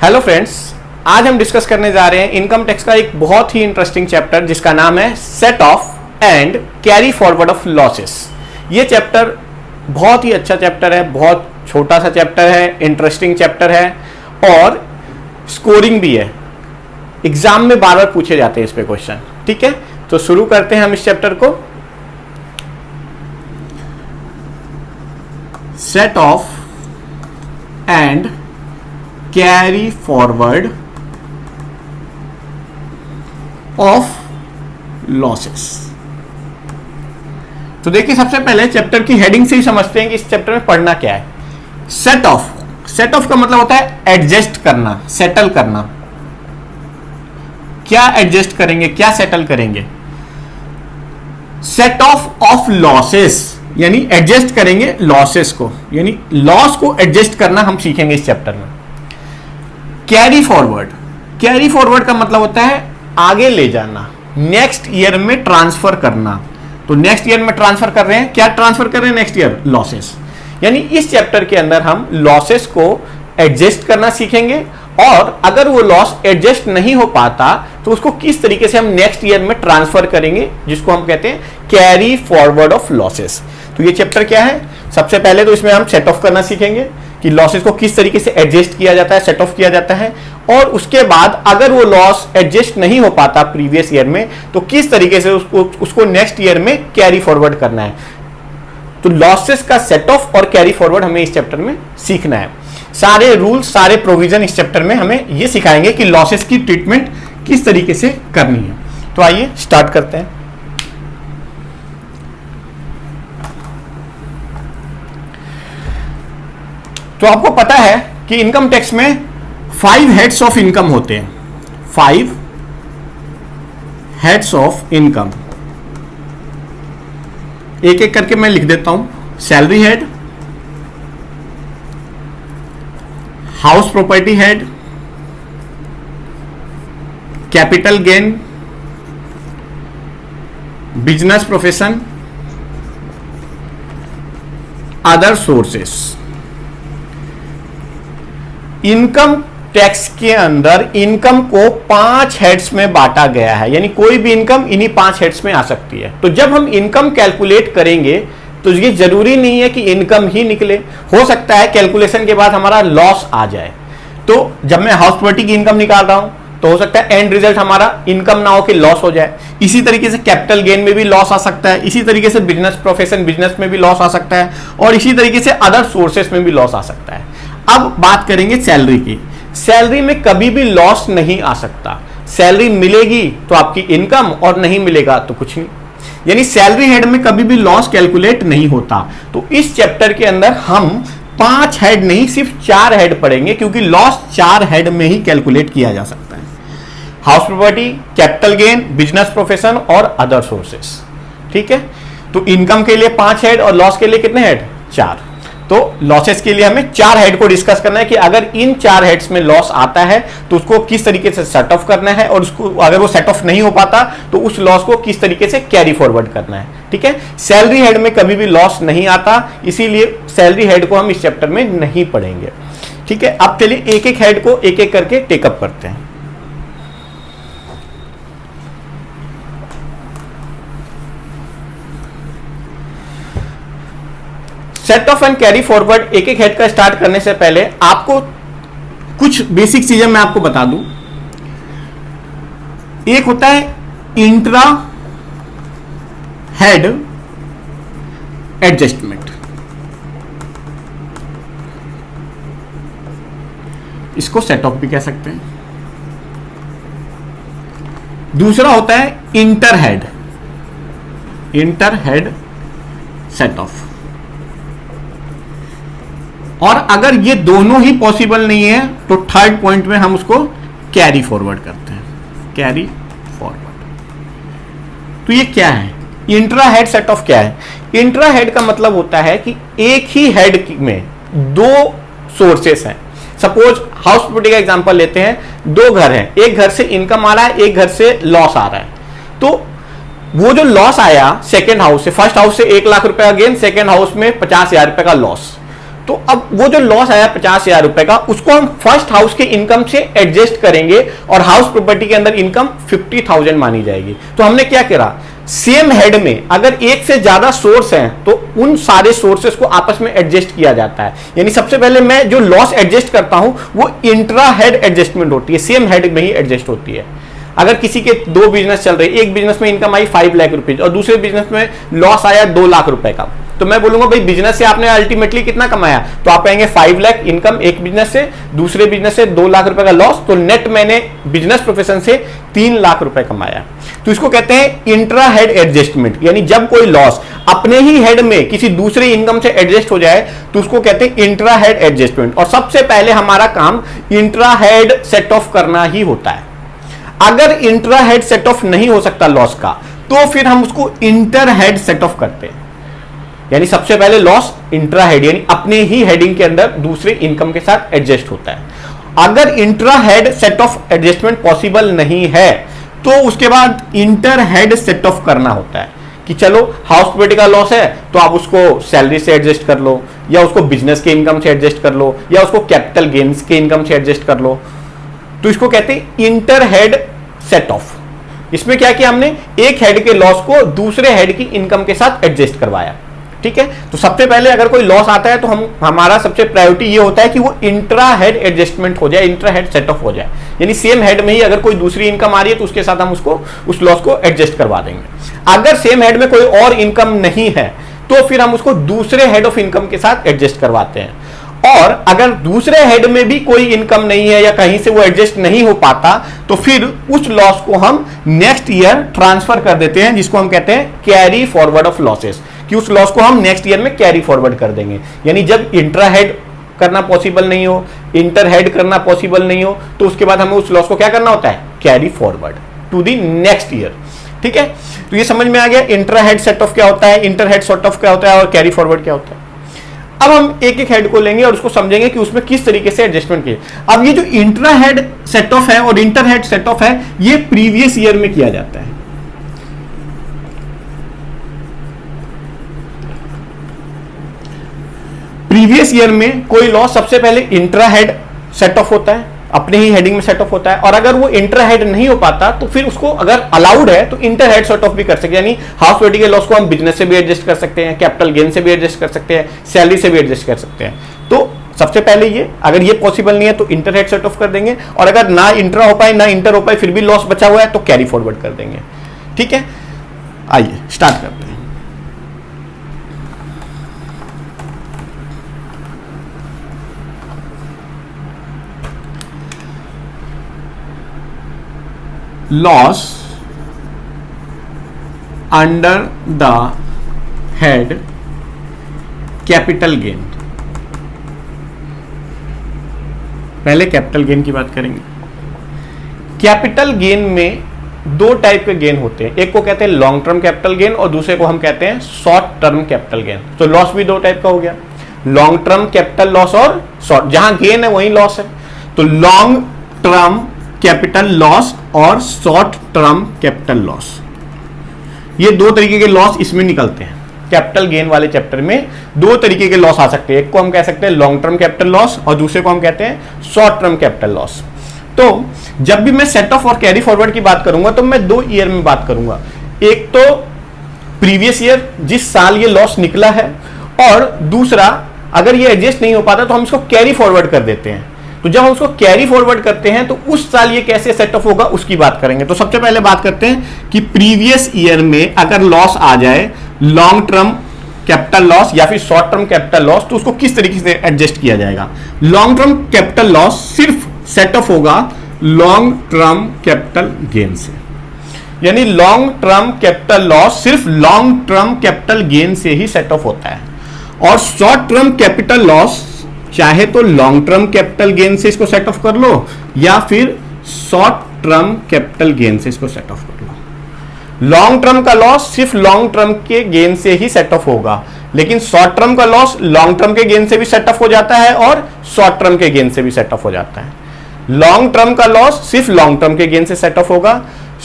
Hello friends, आज हम discuss करने जा रहे हैं इनकम टैक्स का एक बहुत ही इंटरेस्टिंग चैप्टर जिसका नाम है set of and carry forward of losses. ये चैप्टर बहुत ही अच्छा चैप्टर है, बहुत छोटा सा चैप्टर है, इंटरेस्टिंग चैप्टर है और स्कोरिंग भी है। एग्जाम में बार बार पूछे जाते हैं इस पे क्वेश्चन। ठीक है, तो शुरू करते हैं हम इस चैप्टर को। Set of and carry forward of losses. तो देखिए, सबसे पहले चैप्टर की हेडिंग से ही समझते हैं कि इस चैप्टर में पढ़ना क्या है। सेट ऑफ का मतलब होता है एडजस्ट करना, सेटल करना। क्या एडजस्ट करेंगे, क्या सेटल करेंगे? सेट ऑफ लॉसेस यानी एडजस्ट करेंगे लॉसेस को, यानी लॉस को एडजस्ट करना हम सीखेंगे इस चैप्टर में। कैरी फॉरवर्ड का मतलब होता है आगे ले जाना, नेक्स्ट ईयर में ट्रांसफर करना। तो नेक्स्ट ईयर में ट्रांसफर कर रहे हैं, क्या ट्रांसफर कर रहे हैं नेक्स्ट ईयर? लॉसेस। यानी इस चैप्टर के अंदर हम लॉसेस को एडजस्ट करना सीखेंगे और अगर वो लॉस एडजस्ट नहीं हो पाता तो उसको किस तरीके से हम नेक्स्ट ईयर में ट्रांसफर करेंगे, जिसको हम कहते हैं कैरी फॉरवर्ड ऑफ लॉसेस। तो ये चैप्टर क्या है? सबसे पहले तो इसमें हम सेट ऑफ करना सीखेंगे कि लॉसेस को किस तरीके से एडजस्ट किया जाता है, सेट ऑफ किया जाता है, और उसके बाद अगर वो लॉस एडजस्ट नहीं हो पाता प्रीवियस ईयर में तो किस तरीके से उसको नेक्स्ट ईयर में कैरी फॉरवर्ड करना है। तो लॉसेस का सेट ऑफ और कैरी फॉरवर्ड हमें इस चैप्टर में सीखना है। सारे रूल्स, सारे प्रोविजन इस चैप्टर में हमें ये सिखाएंगे कि लॉसेस की ट्रीटमेंट किस तरीके से करनी है। तो आइए स्टार्ट करते हैं। तो आपको पता है कि इनकम टैक्स में 5 हेड्स ऑफ इनकम होते हैं। 5 हेड्स ऑफ इनकम, एक एक करके मैं लिख देता हूं। Salary head, house property head, capital gain, business profession, other sources. Income tax के अंदर इनकम को 5 हेड्स में बांटा गया है, यानी कोई भी इनकम इन्हीं 5 हेड्स में आ सकती है। तो जब हम इनकम कैलकुलेट करेंगे तो ये जरूरी नहीं है कि इनकम ही निकले, हो सकता है कैलकुलेशन के बाद हमारा लॉस आ जाए। तो जब मैं हाउस प्रॉपर्टी की इनकम निकाल रहा हूं तो हो सकता है एंड रिजल्ट हमारा इनकम ना हो कि लॉस हो जाए। इसी तरीके से कैपिटल गेन में भी लॉस आ सकता है, इसी तरीके से बिजनेस प्रोफेशन, बिजनेस में भी लॉस आ सकता है, और इसी तरीके से अदर सोर्सेस में भी लॉस आ सकता है। अब बात करेंगे सैलरी की। सैलरी में कभी भी लॉस नहीं आ सकता। सैलरी मिलेगी तो आपकी इनकम, और नहीं मिलेगा तो कुछ नहीं। यानी सैलरी हेड में कभी भी लॉस कैलकुलेट नहीं होता। तो इस चैप्टर के अंदर हम 5 हेड नहीं, सिर्फ 4 हेड पढ़ेंगे, क्योंकि लॉस 4 हेड में ही कैलकुलेट किया जा सकता है। House property, capital gain, business profession और अदर सोर्सेस। ठीक है, तो इनकम के लिए 5 हेड और लॉस के लिए कितने हेड? 4। तो लॉसेस के लिए हमें 4 हेड को डिस्कस करना है कि अगर इन 4 हेड्स में लॉस आता है तो उसको किस तरीके से सेट ऑफ करना है, और उसको अगर वो सेट ऑफ नहीं हो पाता तो उस लॉस को किस तरीके से कैरी फॉरवर्ड करना है। ठीक है, सैलरी हेड में कभी भी लॉस नहीं आता, इसीलिए सैलरी हेड को हम इस चैप्टर में नहीं पढ़ेंगे। ठीक है, अब चलिए एक एक हेड को एक एक करके टेकअप करते हैं। Set of and carry forward, एक एक हेड का स्टार्ट करने से पहले आपको कुछ बेसिक चीजें मैं आपको बता दूं। एक होता है इंट्रा हेड एडजस्टमेंट, इसको सेट ऑफ भी कह सकते हैं। दूसरा होता है इंटर हेड सेट ऑफ, और अगर ये दोनों ही पॉसिबल नहीं है तो थर्ड पॉइंट में हम उसको कैरी फॉरवर्ड करते हैं। कैरी फॉरवर्ड, तो ये क्या है? इंट्रा हेड सेट ऑफ क्या है? इंट्रा हेड का मतलब होता है कि एक ही हेड में 2 सोर्सेस हैं। सपोज हाउस प्रॉपर्टी का एग्जांपल लेते हैं, 2 घर हैं, एक घर से इनकम आ रहा है, एक घर से लॉस आ रहा है। तो वो जो लॉस आया सेकेंड हाउस से, फर्स्ट हाउस से 1 लाख रुपए का गेन, सेकेंड हाउस में 50,000 रुपए का लॉस, तो अब वो जो लॉस आया 50,000 रुपए का, उसको हम फर्स्ट हाउस के इनकम से एडजस्ट करेंगे और हाउस प्रॉपर्टी के अंदर इनकम 50,000 मानी जाएगी। तो हमने क्या करा, सेम हेड में अगर एक से ज्यादा सोर्स हैं तो उन सारे सोर्सेस को आपस में एडजस्ट किया जाता है। यानी सबसे पहले मैं जो लॉस एडजस्ट करता हूं वो इंट्रा हेड एडजस्टमेंट होती है, सेम हेड में ही एडजस्ट होती है। अगर किसी के दो बिजनेस चल रहे, एक बिजनेस में इनकम आई 5 लाख रुपए और दूसरे बिजनेस में लॉस आया 2 लाख रुपए का, तो मैं बोलूंगा भाई बिजनेस से आपने अल्टीमेटली कितना कमाया, तो आप कहेंगे 5 लाख इनकम एक बिजनेस से, दूसरे बिजनेस से 2 लाख रुपए का लॉस, तो नेट मैंने बिजनेस प्रोफेशन से 3 लाख रुपए कमाया। तो इसको कहते हैं इंट्रा हेड एडजस्टमेंट। यानी जब कोई लॉस अपने ही हेड में किसी दूसरे इनकम से एडजस्ट हो जाए तो उसको कहते हैं इंट्रा हेड एडजस्टमेंट। और सबसे पहले हमारा काम इंट्रा हेड सेट ऑफ करना ही होता है। अगर इंट्रा हेड सेट ऑफ नहीं हो सकता लॉस का, तो फिर हम उसको इंटर हेड सेट ऑफ करते हैं। यानी सबसे पहले लॉस इंट्रा हेड यानी अपने ही हेडिंग के अंदर दूसरे इनकम के साथ एडजस्ट होता है। अगर intra head set of adjustment possible नहीं है तो उसके बाद इंटर हेड सेट ऑफ करना होता है कि चलो हाउस प्रॉपर्टी का लॉस है तो आप उसको सैलरी से एडजस्ट कर लो, या उसको बिजनेस के इनकम से एडजस्ट कर लो, या उसको कैपिटल गेन्स के इनकम से एडजस्ट कर लो। तो इसको कहते हैं इंटर हेड सेट ऑफ। इसमें क्या किया हमने, एक हेड के लॉस को दूसरे हेड की इनकम के साथ एडजस्ट करवाया। ठीक है, तो सबसे पहले अगर कोई लॉस आता है तो हमारा सबसे प्रायोरिटी ये होता है कि वो इंट्रा हेड एडजस्टमेंट हो जाए, इंट्रा हेड सेट ऑफ हो जाए। यानी सेम हेड में ही अगर कोई दूसरी इनकम आ रही है तो उसके साथ हम उस लॉस को एडजस्ट करवा देंगे। अगर सेम हेड में कोई और इनकम नहीं है तो फिर हम उसको दूसरे हेड ऑफ इनकम के साथ एडजस्ट करवाते हैं। और अगर दूसरे हेड में भी कोई इनकम नहीं है या कहीं से वो एडजस्ट नहीं हो पाता तो फिर उस लॉस को हम नेक्स्ट ईयर ट्रांसफर कर देते हैं, जिसको हम कहते हैं कैरी फॉरवर्ड ऑफ लॉसेस, कि उस लॉस को हम नेक्स्ट ईयर में कैरी फॉरवर्ड कर देंगे। यानी जब इंट्रा हेड करना पॉसिबल नहीं हो, इंटर हेड करना पॉसिबल नहीं हो, तो उसके बाद हमें उस लॉस को क्या करना होता है, carry forward to the next year. ठीक है, तो ये समझ में आ गया इंट्रा हेड सेट ऑफ क्या होता है, इंटर हेड सेट ऑफ क्या होता है और कैरी फॉरवर्ड क्या होता है। अब हम एक एक हेड को लेंगे और उसको समझेंगे कि उसमें किस तरीके से एडजस्टमेंट किए। अब ये जो इंट्रा हेड सेट ऑफ है और इंटर हेड सेट ऑफ है, ये प्रीवियस ईयर में किया जाता है। प्रीवियस ईयर में कोई लॉस सबसे पहले इंट्रा हेड सेट ऑफ होता है, अपने ही हेडिंग में सेट ऑफ होता है, और अगर वो इंटर हेड नहीं हो पाता तो फिर उसको अगर अलाउड है तो इंटर हेड सेट ऑफ भी कर सकते हैं। यानी हाउस प्रॉपर्टी के लॉस को हम बिजनेस से भी एडजस्ट कर सकते हैं, कैपिटल गेन से भी एडजस्ट कर सकते हैं, सैलरी से भी एडजस्ट कर सकते हैं। तो सबसे पहले ये, अगर ये पॉसिबल नहीं है तो इंटर हेड सेट ऑफ कर देंगे, और अगर ना इंट्रा हो पाए ना इंटर हो पाए फिर भी लॉस बचा हुआ है तो कैरी फॉरवर्ड कर देंगे। ठीक है, आइए स्टार्ट करते हैं। Loss under the head capital gain. पहले कैपिटल गेन की बात करेंगे। कैपिटल गेन में दो टाइप के गेन होते हैं, एक को कहते हैं लॉन्ग टर्म कैपिटल गेन और दूसरे को हम कहते हैं शॉर्ट टर्म कैपिटल गेन। तो लॉस भी दो टाइप का हो गया, लॉन्ग टर्म कैपिटल लॉस और शॉर्ट, जहां गेन है वहीं लॉस है। तो लॉन्ग टर्म कैपिटल लॉस और शॉर्ट टर्म कैपिटल लॉस, ये दो तरीके के लॉस इसमें निकलते हैं। कैपिटल गेन वाले चैप्टर में दो तरीके के लॉस आ सकते हैं, एक को हम कह सकते हैं लॉन्ग टर्म कैपिटल लॉस और दूसरे को हम कहते हैं शॉर्ट टर्म कैपिटल लॉस। तो जब भी मैं सेट ऑफ और कैरी फॉरवर्ड की बात करूंगा तो मैं 2 ईयर में बात करूंगा, एक तो प्रीवियस ईयर जिस साल ये लॉस निकला है, और दूसरा अगर ये एडजस्ट नहीं हो पाता तो हम इसको कैरी फॉरवर्ड कर देते हैं। तो जब हम उसको कैरी फॉरवर्ड करते हैं तो उस साल ये कैसे सेट ऑफ होगा उसकी बात करेंगे। तो सबसे पहले बात करते हैं कि प्रीवियस ईयर में अगर लॉस आ जाए, लॉन्ग टर्म कैपिटल लॉस या फिर शॉर्ट टर्म कैपिटल लॉस, तो उसको किस तरीके से एडजस्ट किया जाएगा। लॉन्ग टर्म कैपिटल लॉस सिर्फ सेट ऑफ होगा लॉन्ग टर्म कैपिटल गेन से, यानी लॉन्ग टर्म कैपिटल लॉस सिर्फ लॉन्ग टर्म कैपिटल गेन से ही सेट ऑफ होता है। और शॉर्ट टर्म कैपिटल लॉस चाहे तो लॉन्ग टर्म कैपिटल गेन से इसको सेट ऑफ कर लो या फिर शॉर्ट टर्म कैपिटल गेन से इसको सेट ऑफ कर लो। लॉन्ग टर्म का लॉस सिर्फ लॉन्ग टर्म के गेन से ही सेट ऑफ होगा, लेकिन शॉर्ट टर्म का लॉस लॉन्ग टर्म के गेन से भी सेट ऑफ हो जाता है और शॉर्ट टर्म के गेन से भी सेट ऑफ हो जाता है। लॉन्ग टर्म का लॉस सिर्फ लॉन्ग टर्म के गेन से सेट ऑफ होगा,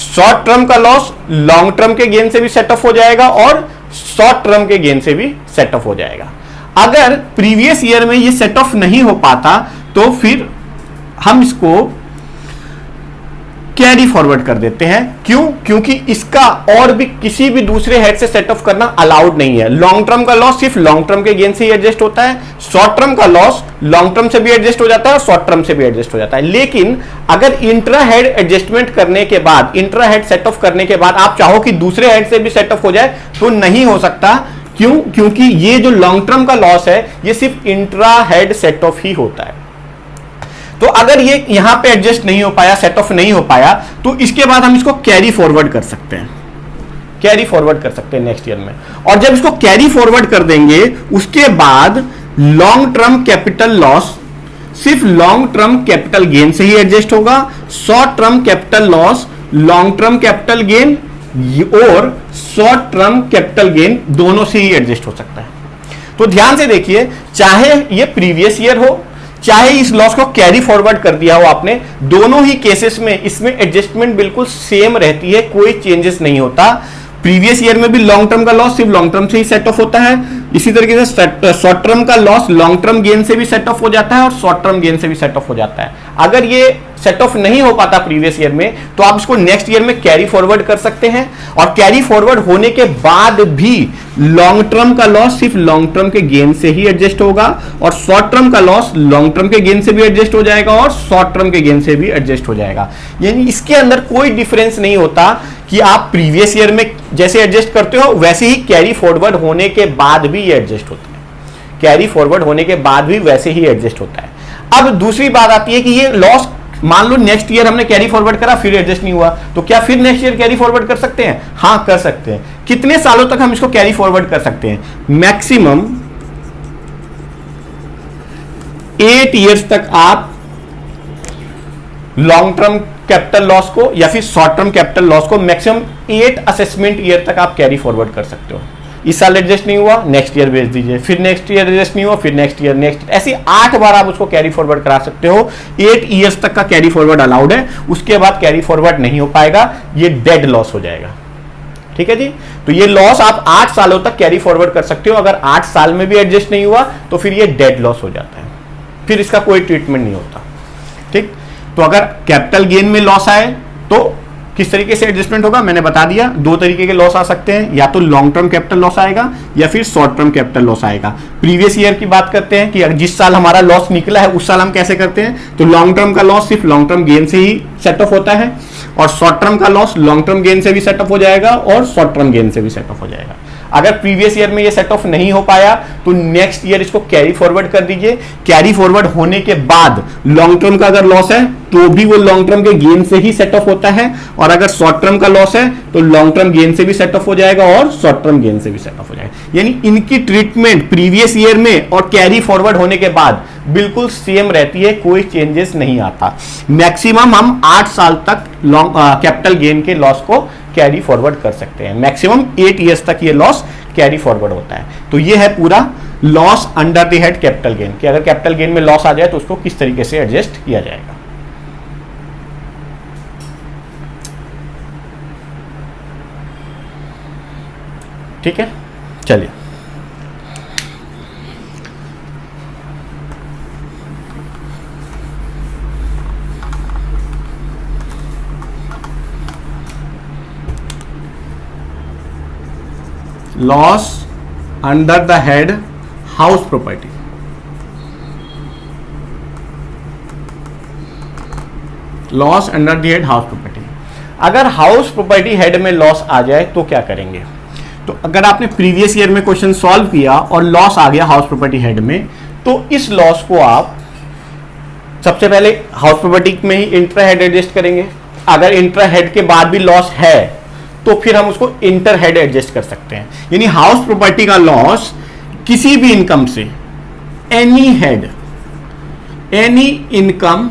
शॉर्ट टर्म का लॉस लॉन्ग टर्म के गेन से भी सेट ऑफ हो जाएगा और शॉर्ट टर्म के गेन से भी सेट ऑफ हो जाएगा। अगर प्रीवियस ईयर में ये सेट ऑफ नहीं हो पाता तो फिर हम इसको कैरी फॉरवर्ड कर देते हैं। क्यों? क्योंकि इसका और भी किसी भी दूसरे हेड से सेट ऑफ करना अलाउड नहीं है। लॉन्ग टर्म का लॉस सिर्फ लॉन्ग टर्म के गेन से ही एडजस्ट होता है, शॉर्ट टर्म का लॉस लॉन्ग टर्म से भी एडजस्ट हो जाता है और शॉर्ट टर्म से भी एडजस्ट हो जाता है। लेकिन अगर इंट्रा हेड एडजस्टमेंट करने के बाद, इंट्रा हेड सेट ऑफ करने के बाद आप चाहो कि दूसरे हेड से भी सेट ऑफ हो जाए तो नहीं हो सकता। क्यों? क्योंकि ये जो लॉन्ग टर्म का लॉस है ये सिर्फ इंट्रा हेड सेट ऑफ ही होता है। तो अगर ये यहां पे एडजस्ट नहीं हो पाया, सेट ऑफ नहीं हो पाया, तो इसके बाद हम इसको कैरी फॉरवर्ड कर सकते हैं, कैरी फॉरवर्ड कर सकते हैं नेक्स्ट ईयर में। और जब इसको कैरी फॉरवर्ड कर देंगे उसके बाद लॉन्ग टर्म कैपिटल लॉस सिर्फ लॉन्ग टर्म कैपिटल गेन से ही एडजस्ट होगा, short term capital loss long term capital gain और शॉर्ट टर्म कैपिटल गेन दोनों से ही एडजस्ट हो सकता है। तो ध्यान से देखिए, चाहे ये प्रीवियस ईयर हो चाहे इस लॉस को कैरी फॉरवर्ड कर दिया हो आपने, दोनों ही केसेस में इसमें एडजस्टमेंट बिल्कुल सेम रहती है, कोई चेंजेस नहीं होता। प्रीवियस ईयर में भी लॉन्ग टर्म का लॉस सिर्फ लॉन्ग टर्म से ही सेट ऑफ होता है, इसी तरीके से शॉर्ट टर्म का लॉस लॉन्ग टर्म गेन से भी सेट ऑफ हो जाता है और शॉर्ट टर्म गेन से भी सेट ऑफ हो जाता है। अगर ये सेट ऑफ नहीं हो पाता प्रीवियस ईयर में तो आप इसको नेक्स्ट ईयर में कैरी फॉरवर्ड कर सकते हैं, और कैरी फॉरवर्ड होने के बाद भी लॉन्ग टर्म का लॉस सिर्फ लॉन्ग टर्म के गेन से ही एडजस्ट होगा और शॉर्ट टर्म का लॉस लॉन्ग टर्म के गेन से भी एडजस्ट हो जाएगा और शॉर्ट टर्म के गेन से भी एडजस्ट हो जाएगा। यानी इसके अंदर कोई डिफरेंस नहीं होता कि आप प्रीवियस ईयर में जैसे एडजस्ट करते हो वैसे ही कैरी फॉरवर्ड होने के बाद भी ये एडजस्ट होता है, कैरी फॉरवर्ड होने के बाद भी वैसे ही एडजस्ट होता है। अब दूसरी बात आती है कि ये लॉस मान लो नेक्स्ट ईयर हमने कैरी फॉरवर्ड करा फिर एडजस्ट नहीं हुआ, तो क्या फिर नेक्स्ट ईयर कैरी फॉरवर्ड कर सकते हैं? हाँ, कर सकते हैं। कितने सालों तक हम इसको कैरी फॉरवर्ड कर सकते हैं? मैक्सिमम 8 ईयर्स तक आप लॉन्ग टर्म कैपिटल लॉस को या फिर शॉर्ट टर्म कैपिटल लॉस को मैक्सिमम 8 असेसमेंट ईयर तक आप कैरी फॉरवर्ड कर सकते हो। इस साल एडजस्ट नहीं हुआ, नेक्स्ट ईयर भेज दीजिए, फिर नेक्स्ट ईयर एडजस्ट नहीं हुआ, फिर नेक्स्ट ईयर, नेक्स्ट, ऐसे 8 बार आप उसको कैरी फॉरवर्ड करा सकते हो। 8 ईयर्स तक का कैरी फॉरवर्ड अलाउड है, उसके बाद कैरी फॉरवर्ड नहीं हो पाएगा, ये डेड लॉस हो जाएगा। ठीक है जी, तो ये लॉस आप 8 सालों तक कैरी फॉरवर्ड कर सकते हो। अगर 8 साल में भी एडजस्ट नहीं हुआ तो फिर ये डेड लॉस हो जाता है, फिर इसका कोई ट्रीटमेंट नहीं होता। ठीक, तो अगर कैपिटल गेन में लॉस आए तो किस तरीके से एडजस्टमेंट होगा मैंने बता दिया। 2 तरीके के लॉस आ सकते हैं, या तो लॉन्ग टर्म कैपिटल लॉस आएगा या फिर शॉर्ट टर्म कैपिटल लॉस आएगा। प्रीवियस ईयर की बात करते हैं कि जिस साल हमारा लॉस निकला है उस साल हम कैसे करते हैं, तो लॉन्ग टर्म का लॉस सिर्फ लॉन्ग टर्म गेन से ही सेट ऑफ होता है और शॉर्ट टर्म का लॉस लॉन्ग टर्म गेन से भी सेट ऑफ हो जाएगा और शॉर्ट टर्म गेन से भी सेट ऑफ हो जाएगा। अगर प्रीवियस ईयर में ये सेट ऑफ नहीं हो पाया तो नेक्स्ट ईयर इसको कैरी फॉरवर्ड कर दीजिए। कैरी फॉरवर्ड होने के बाद लॉन्ग टर्म का अगर लॉस है तो भी वो लॉन्ग टर्म के गेन से ही सेट ऑफ होता है, और अगर शॉर्ट टर्म का लॉस है तो लॉन्ग टर्म गेन से भी सेट ऑफ हो जाएगा और शॉर्ट टर्म गेन से भी सेट ऑफ हो जाएगा। यानी इनकी ट्रीटमेंट प्रीवियस ईयर में और कैरी फॉरवर्ड होने के बाद बिल्कुल सेम रहती है, कोई चेंजेस नहीं आता। मैक्सिमम हम 8 साल तक कैपिटल गेन के लॉस को कैरी फॉरवर्ड कर सकते हैं। मैक्सिमम 8 ईयर्स तक ये लॉस कैरी फॉरवर्ड होता है। तो ये है पूरा loss under the head capital gain, कि अगर कैपिटल गेन में लॉस आ जाए तो उसको किस तरीके से एडजस्ट किया जाएगा। ठीक है, चलिए loss under the head house property. Loss under the head house property. अगर हाउस प्रॉपर्टी हेड में लॉस आ जाए तो क्या करेंगे? तो अगर आपने प्रीवियस ईयर में क्वेश्चन सॉल्व किया और लॉस आ गया हाउस प्रॉपर्टी हेड में, तो इस लॉस को आप सबसे पहले हाउस प्रॉपर्टी में ही इंट्रा हेड एडजस्ट करेंगे। अगर इंट्रा हेड के बाद भी लॉस है तो फिर हम उसको इंटर हेड एडजस्ट कर सकते हैं। यानी हाउस प्रॉपर्टी का लॉस किसी भी इनकम से, any head, any income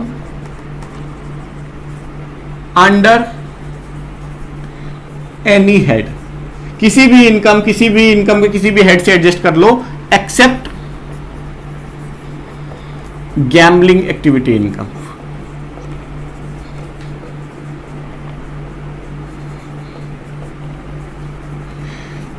under any head, किसी भी इनकम के किसी भी हेड से एडजस्ट कर लो except gambling activity income.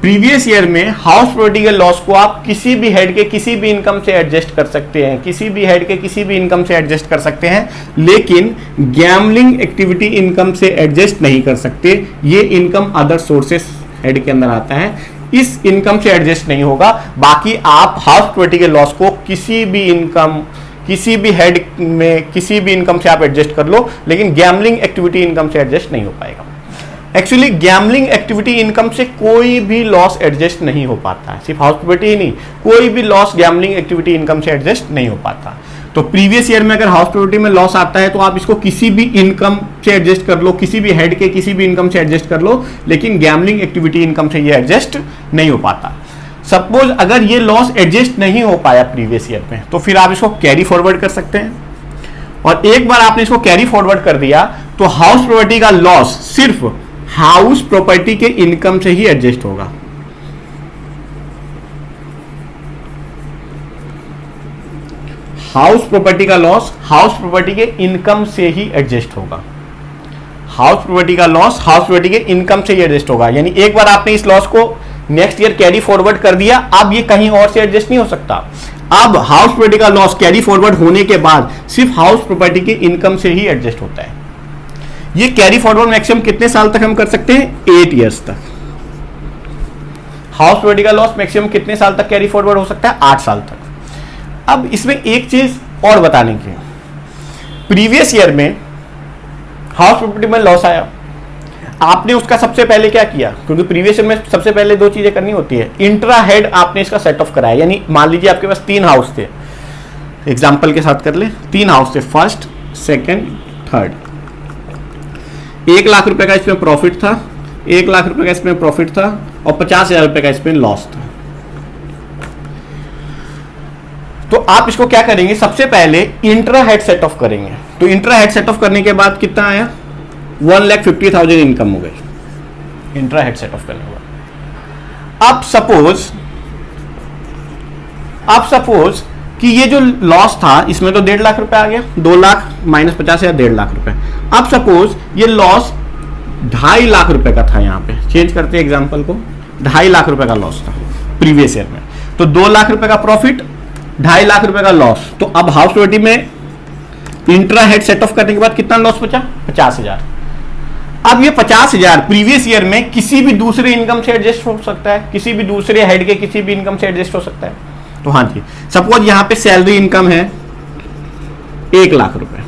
Previous year में हाउस प्रॉपर्टी के लॉस को आप किसी भी हेड के किसी भी इनकम से एडजस्ट कर सकते हैं, किसी भी हेड के किसी भी इनकम से एडजस्ट कर सकते हैं, लेकिन गैम्बलिंग एक्टिविटी इनकम से एडजस्ट नहीं कर सकते। ये इनकम अदर सोर्सेस हेड के अंदर आता है, इस इनकम से एडजस्ट नहीं होगा। बाकी आप हाउस प्रॉपर्टी के लॉस को किसी भी इनकम, किसी भी हेड में किसी भी इनकम से आप एडजस्ट कर लो, लेकिन गैम्बलिंग एक्टिविटी इनकम से एडजस्ट नहीं हो पाएगा। एक्चुअली गैम्बलिंग एक्टिविटी इनकम से कोई भी लॉस एडजस्ट नहीं हो पाता है, सिर्फ हाउस प्रॉपर्टी ही नहीं, कोई भी लॉस गैम्बलिंग एक्टिविटी इनकम से एडजस्ट नहीं हो पाता। तो प्रीवियस ईयर में अगर हाउस प्रॉपर्टी में लॉस आता है तो आप इसको किसी भी इनकम से एडजस्ट कर लो, किसी भी हेड के किसी भी इनकम से एडजस्ट कर लो, लेकिन गैम्बलिंग एक्टिविटी इनकम से ये एडजस्ट नहीं हो पाता। सपोज अगर ये लॉस एडजस्ट नहीं हो पाया प्रीवियस ईयर में, तो फिर आप इसको कैरी फॉरवर्ड कर सकते हैं, और एक बार आपने इसको कैरी फॉरवर्ड कर दिया तो हाउस प्रॉपर्टी का लॉस सिर्फ हाउस प्रॉपर्टी के इनकम से ही एडजस्ट होगा। हाउस प्रॉपर्टी का लॉस हाउस प्रॉपर्टी के इनकम से ही एडजस्ट होगा। हाउस प्रॉपर्टी का लॉस हाउस प्रॉपर्टी के इनकम से ही एडजस्ट होगा। यानी एक बार आपने इस लॉस को नेक्स्ट ईयर कैरी फॉरवर्ड कर दिया, अब ये कहीं और से एडजस्ट नहीं हो सकता। अब हाउस प्रॉपर्टी का लॉस कैरी फॉरवर्ड होने के बाद सिर्फ हाउस प्रॉपर्टी के इनकम से ही एडजस्ट होता है। ये कैरी फॉरवर्ड मैक्सिमम कितने साल तक हम कर सकते हैं? 8 इयर्स तक। हाउस प्रॉपर्टी का लॉस मैक्सिमम कितने साल तक कैरी फॉरवर्ड हो सकता है? 8 साल तक। अब इसमें एक चीज और बताने की, प्रीवियस ईयर में हाउस प्रॉपर्टी में लॉस आया, आपने उसका सबसे पहले क्या किया? क्योंकि प्रीवियस ईयर में सबसे पहले 2 चीजें करनी होती है। इंट्रा हेड आपने इसका सेट ऑफ कराया, यानी मान लीजिए आपके पास 3 हाउस थे, एग्जाम्पल के साथ कर ले, 3 हाउस थे, फर्स्ट, सेकेंड, थर्ड। 1 लाख रुपए का इसमें प्रॉफिट था, 1 लाख रुपए का इसमें प्रॉफिट था, और 50,000 रुपए का इसमें लॉस था। तो आप इसको क्या करेंगे? सबसे पहले इंट्रा हेड सेट ऑफ करेंगे। तो इंट्रा हेड सेट ऑफ करने के बाद कितना आया? 1,50,000 इनकम हो गई इंट्रा हेड सेट ऑफ करने के बाद। अब सपोज कि ये जो लॉस था इसमें तो 1.5 लाख रुपए आ गया, 2 लाख माइनस 50,000, 1.5 लाख रुपए। अब सपोज ये लॉस 2.5 लाख रुपए का था, यहां पे चेंज करते हैं एग्जांपल को, 2.5 लाख रुपए का लॉस था प्रीवियस ईयर में। तो 2 लाख रुपए का प्रॉफिट, 2.5 लाख रुपए का लॉस। तो अब हाउस प्रॉपर्टी में इंट्रा हेड सेट ऑफ करने के बाद कितना लॉस बचा? 50,000। अब ये 50,000 प्रीवियस ईयर में किसी भी दूसरे इनकम से एडजस्ट हो सकता है, किसी भी दूसरे हेड के किसी भी इनकम से एडजस्ट हो सकता है। तो हाँ जी, सपोज यहां पे सैलरी इनकम है 1 लाख रुपए,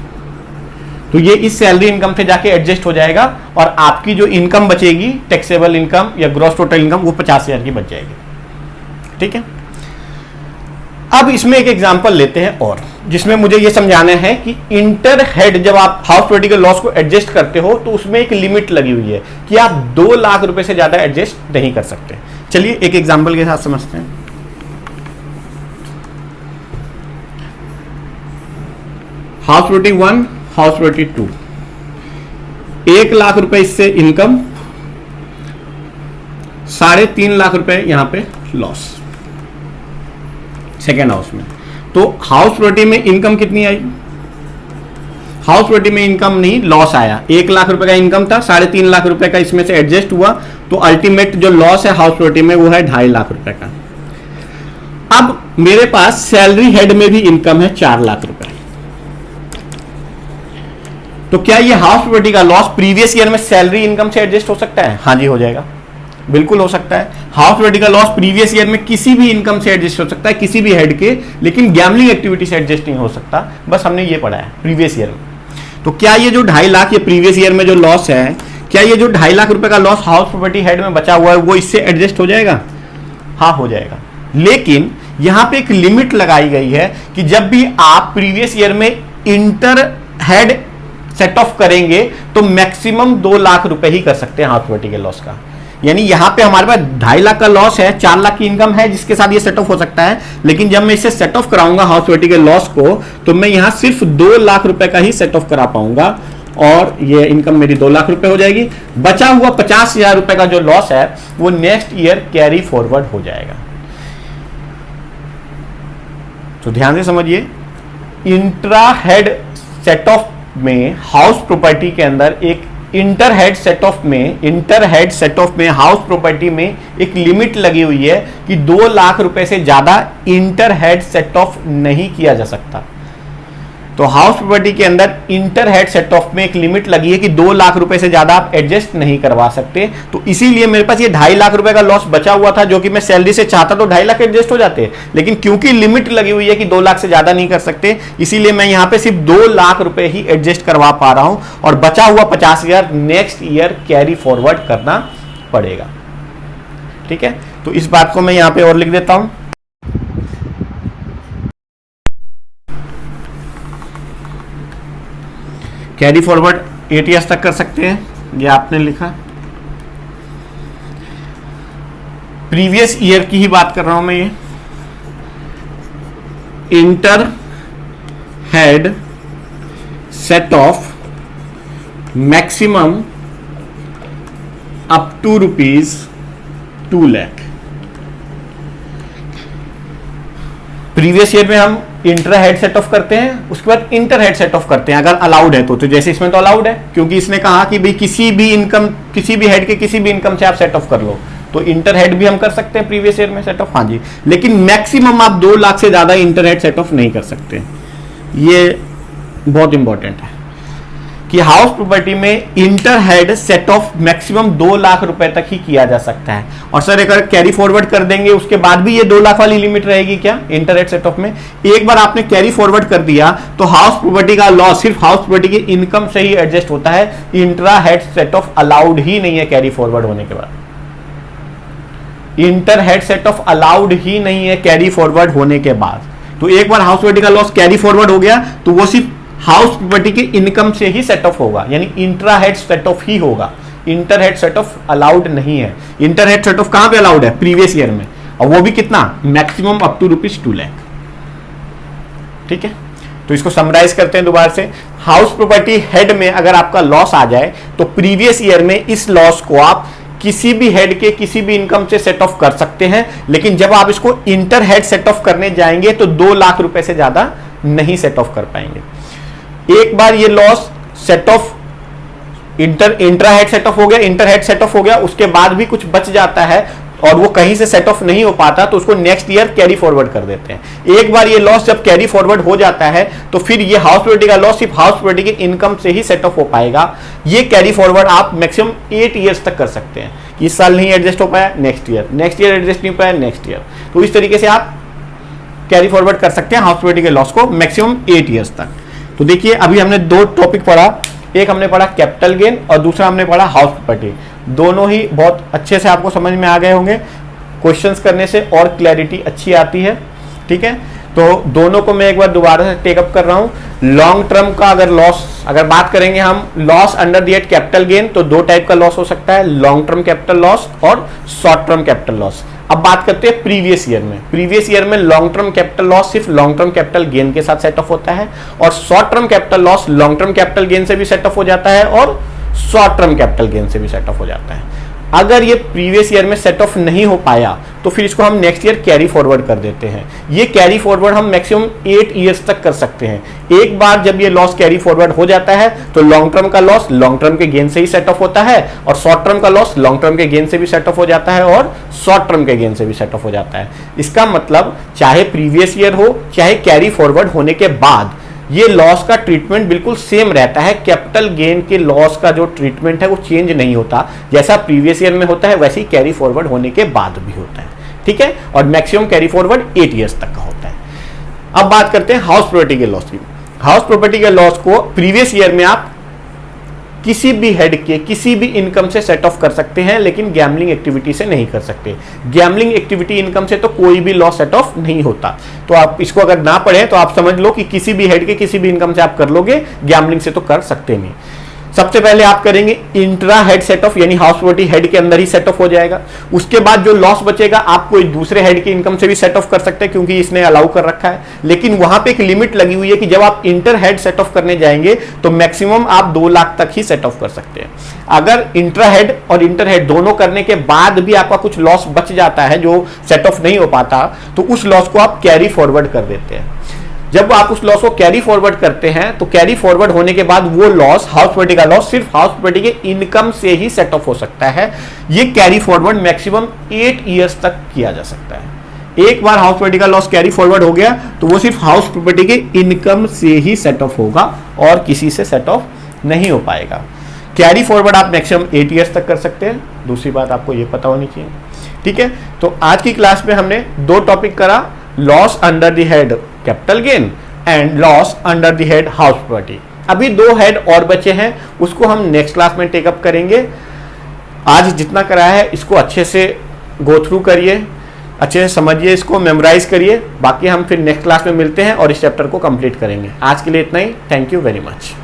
तो ये इस सैलरी इनकम से जाके एडजस्ट हो जाएगा, और आपकी जो इनकम बचेगी टैक्सेबल इनकम या ग्रॉस टोटल इनकम वो 50,000 की बच जाएगी। ठीक है। अब इसमें एक एग्जांपल लेते हैं और, जिसमें मुझे ये समझाना है कि इंटर हेड जब आप हाउस प्रॉपर्टी के लॉस को एडजस्ट करते हो तो उसमें एक लिमिट लगी हुई है कि आप 2 लाख रुपए से ज्यादा एडजस्ट नहीं कर सकते। चलिए एक एग्जांपल के साथ समझते हैं। House property 1, house property 2, 1 lakh रुपए इससे इनकम, 3.5 लाख रुपए यहां पे लॉस सेकेंड हाउस में। तो हाउस प्रॉपर्टी में इनकम कितनी आई? हाउस प्रॉपर्टी में इनकम नहीं, लॉस आया। 1 लाख रुपए का इनकम था, 3.5 लाख रुपए का इसमें से एडजस्ट हुआ, तो अल्टीमेट जो लॉस है हाउस प्रॉपर्टी में वो है 2.5 लाख रुपए का। अब मेरे पास सैलरी हेड में भी इनकम है 4 लाख रुपए। तो क्या ये हाउस प्रॉपर्टी का लॉस प्रीवियस ईयर में सैलरी इनकम से एडजस्ट हो सकता है? हाँ जी, हो जाएगा, बिल्कुल हो सकता है। हाउस प्रॉपर्टी का लॉस प्रीवियस ईयर में किसी भी इनकम से एडजस्ट हो सकता है, किसी भी हेड के, लेकिन गैम्बलिंग एक्टिविटी से एडजस्ट नहीं हो सकता। बस हमने ये पढ़ा है प्रीवियस ईयर में। तो क्या ये जो 2.5 लाख ये प्रीवियस ईयर में जो लॉस है, क्या ये जो 2.5 लाख रुपए का लॉस हाउस प्रॉपर्टी हेड में बचा हुआ है वो इससे एडजस्ट हो जाएगा? हाँ, हो जाएगा। लेकिन यहां पे एक लिमिट लगाई गई है कि जब भी आप प्रीवियस ईयर में इंटर हेड सेट ऑफ करेंगे तो मैक्सिमम 2 लाख रुपए ही कर सकते हैं हाउस प्रॉपर्टी के लॉस का। यानी यहां पे हमारे पास 2.5 लाख का लॉस है, 4 लाख की इनकम है जिसके साथ ये सेट ऑफ हो सकता है, लेकिन जब मैं इसे सेट ऑफ कराऊंगा हाउस प्रॉपर्टी के लॉस को, तो मैं यहां सिर्फ 2 लाख रुपए का ही सेट ऑफ करा पाऊंगा, और ये इनकम मेरी 2 लाख रुपए हो जाएगी। बचा हुआ 50,000 रुपए का जो लॉस है वो नेक्स्ट ईयर कैरी फॉरवर्ड हो जाएगा। तो ध्यान से समझिए, इंट्रा हेड सेट ऑफ में हाउस प्रॉपर्टी के अंदर एक इंटर हेड सेट ऑफ में हाउस प्रॉपर्टी में एक लिमिट लगी हुई है कि 2 लाख रुपए से ज्यादा इंटर हेड सेट ऑफ नहीं किया जा सकता। तो हाउस प्रॉपर्टी के अंदर इंटर हेड सेट ऑफ में एक लिमिट लगी है कि 2 लाख रुपए से ज्यादा आप एडजस्ट नहीं करवा सकते। तो इसीलिए मेरे पास ये 2.5 लाख रुपए का लॉस बचा हुआ था, जो कि मैं सैलरी से चाहता तो 2.5 लाख एडजस्ट हो जाते, लेकिन क्योंकि लिमिट लगी हुई है कि 2 लाख से ज्यादा नहीं कर सकते, इसीलिए मैं यहां पे सिर्फ 2 लाख रुपए ही एडजस्ट करवा पा रहा हूं और बचा हुआ 50,000 नेक्स्ट ईयर कैरी फॉरवर्ड करना पड़ेगा। ठीक है, तो इस बात को मैं यहां पे और लिख देता हूं। कैरी फॉरवर्ड 8 ईयर्स तक कर सकते हैं, ये आपने लिखा। प्रीवियस ईयर की ही बात कर रहा हूं मैं, ये inter head set off maximum up to ₹2 lakh. Previous year में हम इंट्रा हेड सेट ऑफ करते हैं, उसके बाद इंटर हेड सेट ऑफ करते हैं अगर अलाउड है तो जैसे इसमें तो अलाउड है, क्योंकि इसने कहा कि भाई किसी भी हेड के किसी भी इनकम से आप सेट ऑफ कर लो, तो इंटर हेड भी हम कर सकते हैं प्रीवियस ईयर में सेट ऑफ। हाँ जी, लेकिन मैक्सिमम आप 2 लाख से ज्यादा इंटर हेड सेट ऑफ नहीं कर सकते। ये बहुत इंपॉर्टेंट है कि हाउस प्रॉपर्टी में inter head set off maximum 2 lakh रुपए तक ही किया जा सकता है। और सर अगर कैरी फॉरवर्ड कर देंगे उसके बाद भी ये 2 लाख वाली लिमिट रहेगी क्या इंटर हेड सेट ऑफ में? एक बार आपने कैरी फॉरवर्ड कर दिया तो हाउस प्रॉपर्टी का लॉस सिर्फ हाउस प्रॉपर्टी की इनकम से ही एडजस्ट होता है, intra head set off allowed ही नहीं है कैरी फॉरवर्ड होने के बाद। Inter head set off allowed ही नहीं है कैरी फॉरवर्ड होने के बाद। तो एक बार हाउस प्रॉपर्टी का लॉस कैरी फॉरवर्ड हो गया तो वो सिर्फ हाउस प्रॉपर्टी के इनकम से ही सेट ऑफ होगा, यानी इंट्रा हेड सेट ऑफ ही होगा। Inter head set off allowed नहीं है। इंटर हेड सेट ऑफ कहां पे अलाउड है? प्रीवियस ईयर में, और वो भी कितना? Maximum up to ₹2 lakh. ठीक है, तो इसको समराइज करते हैं दोबारा से। हाउस प्रॉपर्टी हेड में अगर आपका लॉस आ जाए तो प्रीवियस ईयर में इस लॉस को आप किसी भी हेड के किसी भी इनकम से सेट ऑफ कर सकते हैं, लेकिन जब आप इसको इंटर हेड सेट ऑफ करने जाएंगे तो 2 लाख रुपए से ज्यादा नहीं सेट ऑफ कर पाएंगे। एक बार ये loss set of intra head set of हो गया, इंटर हेड सेट ऑफ हो गया, उसके बाद भी कुछ बच जाता है और वो कहीं से सेट ऑफ नहीं हो पाता तो उसको नेक्स्ट ईयर कैरी फॉरवर्ड कर देते हैं। एक बार ये लॉस जब कैरी फॉरवर्ड हो जाता है तो फिर ये हाउस प्रॉपर्टी का लॉस सिर्फ हाउस प्रॉपर्टी की इनकम से ही सेट ऑफ हो पाएगा। ये कैरी फॉरवर्ड आप मैक्सिमम 8 ईयर्स तक कर सकते हैं। इस साल नहीं एडजस्ट हो पाया, नेक्स्ट ईयर एडजस्ट नहीं पाया, नेक्स्ट ईयर। तो इस तरीके से आप कैरी फॉरवर्ड कर सकते हैं हाउस प्रॉपर्टी के लॉस को मैक्सिमम 8 ईयर्स तक। तो देखिए अभी हमने 2 टॉपिक पढ़ा, एक हमने पढ़ा कैपिटल गेन और दूसरा हमने पढ़ा हाउस प्रॉपर्टी। दोनों ही बहुत अच्छे से आपको समझ में आ गए होंगे, क्वेश्चंस करने से और क्लैरिटी अच्छी आती है। ठीक है, तो दोनों को मैं एक बार दोबारा से टेकअप कर रहा हूं। लॉन्ग टर्म का अगर बात करेंगे हम loss under the head capital gain, तो 2 टाइप का लॉस हो सकता है, लॉन्ग टर्म कैपिटल लॉस और शॉर्ट टर्म कैपिटल लॉस। अब बात करते हैं प्रीवियस ईयर में। प्रीवियस ईयर में लॉन्ग टर्म कैपिटल लॉस सिर्फ लॉन्ग टर्म कैपिटल गेन के साथ सेट ऑफ होता है, और short term capital loss long term capital gain से भी सेट ऑफ हो जाता है और शॉर्ट टर्म कैपिटल गेन से भी सेट ऑफ हो जाता है। अगर ये प्रीवियस ईयर में सेट ऑफ नहीं हो पाया तो फिर इसको हम नेक्स्ट ईयर कैरी फॉरवर्ड कर देते हैं। ये कैरी फॉरवर्ड हम मैक्सिमम 8 ईयर्स तक कर सकते हैं। एक बार जब ये लॉस कैरी फॉरवर्ड हो जाता है तो लॉन्ग टर्म का लॉस लॉन्ग टर्म के गेन से ही सेट ऑफ होता है, और शॉर्ट टर्म का लॉस लॉन्ग टर्म के गेन से भी सेट ऑफ हो जाता है और शॉर्ट टर्म के गेन से भी सेट ऑफ हो जाता है। इसका मतलब चाहे प्रीवियस ईयर हो चाहे कैरी फॉरवर्ड होने के बाद ये लॉस का ट्रीटमेंट बिल्कुल सेम रहता है। कैपिटल गेन के लॉस का जो ट्रीटमेंट है वो चेंज नहीं होता, जैसा प्रीवियस ईयर में होता है वैसे ही कैरी फॉरवर्ड होने के बाद भी होता है। ठीक है, और मैक्सिमम कैरी फॉरवर्ड 8 ईयर्स तक का होता है। अब बात करते हैं हाउस प्रॉपर्टी के लॉस की। हाउस प्रॉपर्टी के लॉस को प्रीवियस ईयर में आप किसी भी हेड के किसी भी इनकम से सेट ऑफ कर सकते हैं, लेकिन गैम्बलिंग एक्टिविटी से नहीं कर सकते। गैम्बलिंग एक्टिविटी इनकम से तो कोई भी लॉस सेट ऑफ नहीं होता। तो आप इसको अगर ना पढ़े तो आप समझ लो कि किसी भी हेड के किसी भी इनकम से आप कर लोगे, गैम्बलिंग से तो कर सकते नहीं। सबसे पहले आप करेंगे इंट्रा हेड सेट ऑफ, यानी हाउस प्रॉपर्टी हेड के अंदर ही सेट ऑफ हो जाएगा। उसके बाद जो लॉस बचेगा आप कोई दूसरे हेड की इनकम से भी सेट ऑफ कर सकते हैं, क्योंकि इसने अलाउ कर रखा है। लेकिन वहां पे एक लिमिट लगी हुई है कि जब आप इंटर हेड सेट ऑफ करने जाएंगे तो मैक्सिमम आप 2 लाख तक ही सेट ऑफ कर सकते हैं। अगर इंट्रा हेड और इंटर हेड दोनों करने के बाद भी आपका कुछ लॉस बच जाता है जो सेट ऑफ नहीं हो पाता, तो उस लॉस को आप कैरी फॉरवर्ड कर देते हैं। जब आप उस लॉस को कैरी फॉरवर्ड करते हैं तो कैरी फॉरवर्ड होने के बाद वो लॉस, हाउस प्रॉपर्टी का लॉस, सिर्फ हाउस प्रॉपर्टी के इनकम से ही सेट ऑफ हो सकता है। ये कैरी फॉरवर्ड मैक्सिमम 8 ईयर्स तक किया जा सकता है। एक बार हाउस प्रॉपर्टी का लॉस कैरी फॉरवर्ड हो गया तो वो सिर्फ हाउस प्रॉपर्टी के इनकम से ही सेट ऑफ होगा और किसी से सेट ऑफ नहीं हो पाएगा। कैरी फॉरवर्ड आप मैक्सिमम 8 ईयर्स तक कर सकते हैं। दूसरी बात आपको ये पता होनी चाहिए, ठीक है। तो आज की क्लास में हमने 2 टॉपिक करा, loss under the head capital gain and loss under the head house property. अभी 2 हेड और बचे हैं, उसको हम नेक्स्ट क्लास में टेकअप करेंगे। आज जितना कराया है इसको अच्छे से गो थ्रू करिए, अच्छे से समझिए, इसको मेमोराइज करिए। बाकी हम फिर नेक्स्ट क्लास में मिलते हैं और इस चैप्टर को कंप्लीट करेंगे। आज के लिए इतना ही। Thank you very much.